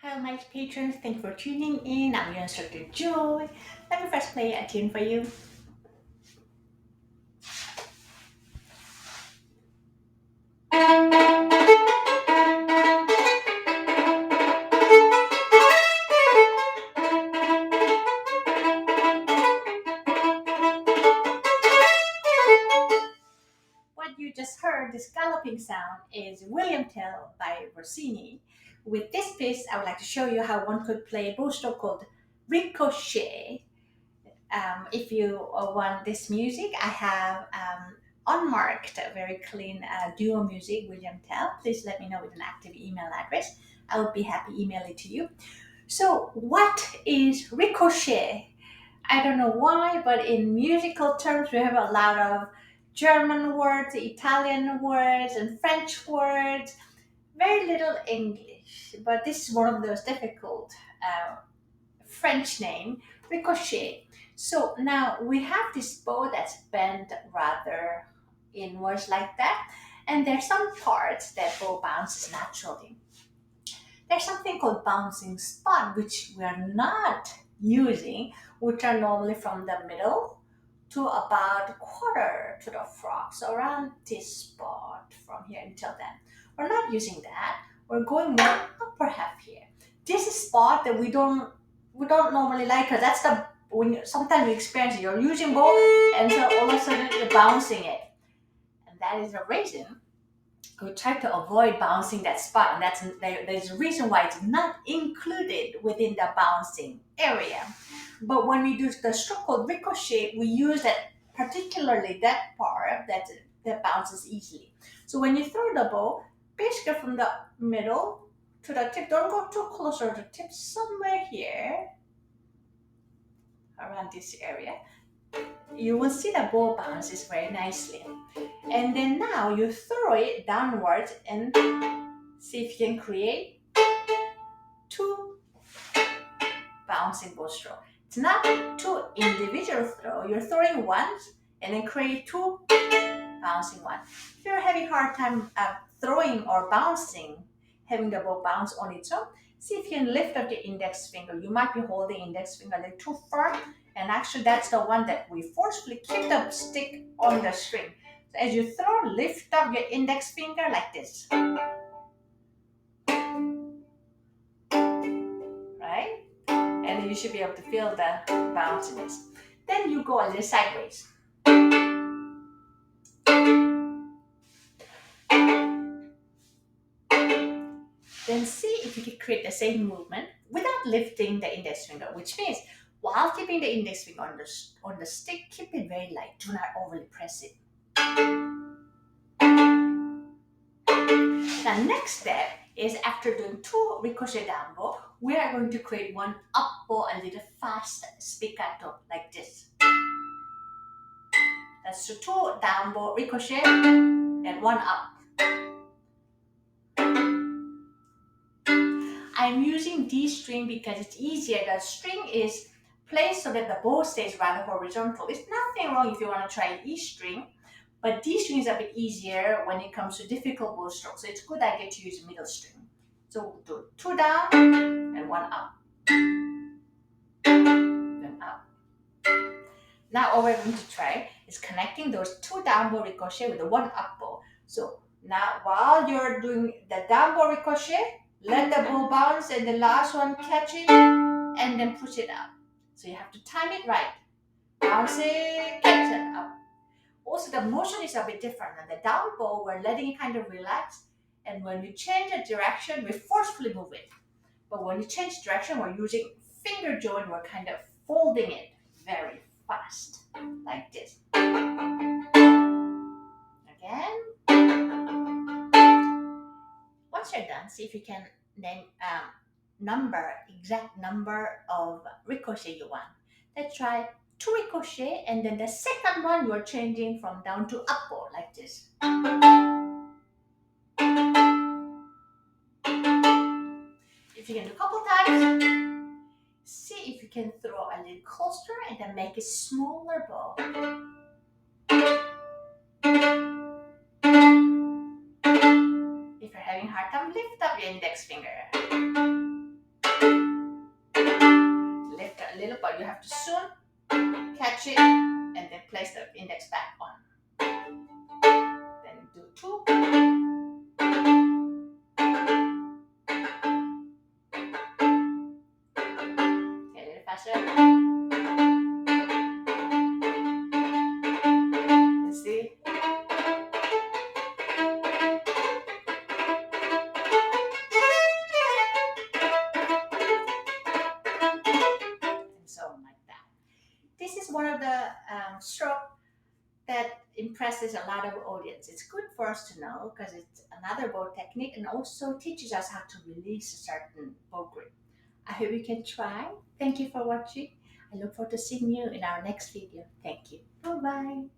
Hello, my patrons. Thank you for tuning in. I'm your instructor, Joy. Let me first play a tune for you. What you just heard, this galloping sound, is William Tell by Rossini. With this piece, I would like to show you how one could play a bow stroke called Ricochet. If you want this music, I have unmarked, very clean duo music, William Tell. Please let me know with an active email address. I would be happy to email it to you. So, what is ricochet? I don't know why, but in musical terms, we have a lot of German words, Italian words, and French words. Very little English, but this is one of those difficult French name, ricochet. So now we have this bow that's bent rather inwards like that, and there's some parts that bow bounces naturally. There's something called bouncing spot, which we are not using, which are normally from the middle to about a quarter to the frog. So around this spot from here until then. We're not using that. We're going more upper half here. This is spot that we don't normally like because that's the when sometimes you experience it, you're using bow and so all of a sudden you're bouncing it. And that is the reason we try to avoid bouncing that spot, and there's a reason why it's not included within the bouncing area. But when we do the stroke called ricochet, we use that particularly that part that bounces easily. So when you throw the bow, basically from the middle to the tip, don't go too close to the tip, somewhere here around this area, you will see the bow bounces very nicely. And then now you throw it downwards and see if you can create two bouncing bow stroke. It's not two individual throw. You're throwing once and then create two bouncing one. If you're having hard time throwing or bouncing, having the bow bounce on its own, see if you can lift up the index finger. You might be holding index finger a little too firm, and actually that's the one that we forcefully keep the stick on the string. So as you throw, lift up your index finger like this, right? And you should be able to feel the bounciness. Then you go a little sideways. Then see if you can create the same movement without lifting the index finger, which means while keeping the index finger on the stick, keep it very light. Do not overly press it. The next step is after doing two ricochet down bow, we are going to create one up bow, a little fast spiccato like this. That's the two down bow ricochet and one up. I'm using D string because it's easier. The string is placed so that the bow stays rather horizontal. It's nothing wrong if you want to try E string, but D string is a bit easier when it comes to difficult bow strokes. So it's good I get to use middle string. So do two down and one up. Then up. Now all we're going to try is connecting those two down bow ricochet with the one up bow. So now while you're doing the down bow ricochet, let the bow bounce and the last one catch it and then push it up. So you have to time it right. Bounce it, catch it up. Also the motion is a bit different. On the down bow, we're letting it kind of relax. And when we change the direction, we forcefully move it. But when you change direction, we're using finger joint, we're kind of folding it very fast, like this. Again. Once you're done, see if you can name exact number of ricochet you want. Let's try two ricochet, and then the second one you're changing from down to up bow like this. If you can do a couple times, see if you can throw a little closer and then make a smaller bow. If you're having a hard time, lift up your index finger. little, but you have to soon catch it and then place the index back on. Then do 2. Okay, a little faster. Let's see. And so on like that. This is one of the stroke that impresses a lot of audience. It's good for us to know because it's another bow technique and also teaches us how to release a certain bow grip. I hope you can try. Thank you for watching. I look forward to seeing you in our next video. Thank you. Bye-bye.